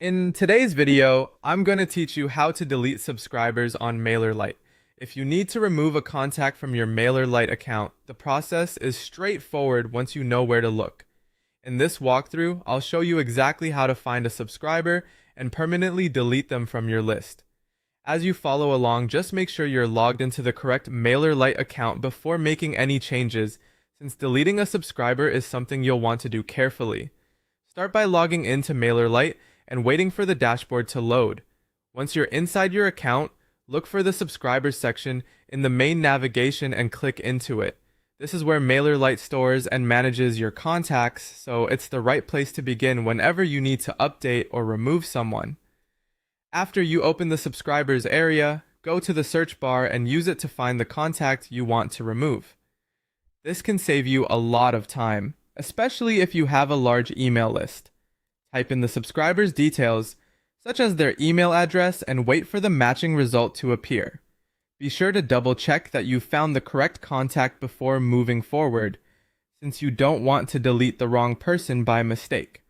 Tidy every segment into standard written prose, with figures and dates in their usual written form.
In today's video, I'm going to teach you how to delete subscribers on Mailerlite. If you need to remove a contact from your Mailerlite account, the process is straightforward once you know where to look. In this walkthrough, I'll show you exactly how to find a subscriber and permanently delete them from your list. As you follow along, just make sure you're logged into the correct Mailerlite account before making any changes, since deleting a subscriber is something you'll want to do carefully. Start by logging into Mailerlite and waiting for the dashboard to load. Once you're inside your account, look for the subscribers section in the main navigation and click into it. This is where Mailerlite stores and manages your contacts, so it's the right place to begin whenever you need to update or remove someone. After you open the subscribers area, go to the search bar and use it to find the contact you want to remove. This can save you a lot of time, especially if you have a large email list. Type in the subscriber's details, such as their email address, and wait for the matching result to appear. Be sure to double check that you found the correct contact before moving forward, since you don't want to delete the wrong person by mistake.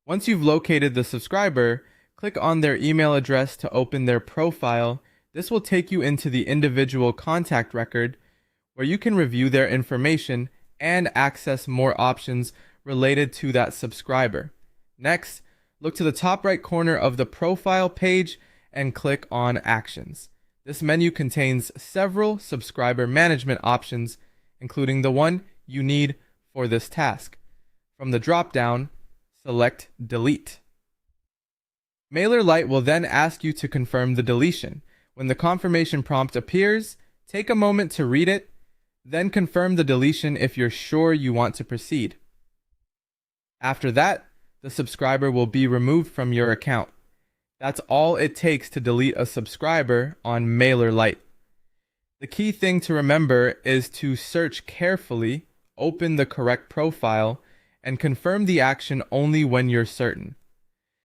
Once you've located the subscriber, click on their email address to open their profile. This will take you into the individual contact record, where you can review their information and access more options related to that subscriber. Next, look to the top right corner of the profile page and click on Actions. This menu contains several subscriber management options, including the one you need for this task. From the drop-down, select Delete. Mailerlite will then ask you to confirm the deletion. When the confirmation prompt appears, take a moment to read it, then confirm the deletion if you're sure you want to proceed. After that, the subscriber will be removed from your account. That's all it takes to delete a subscriber on Mailerlite. The key thing to remember is to search carefully, open the correct profile, and confirm the action only when you're certain.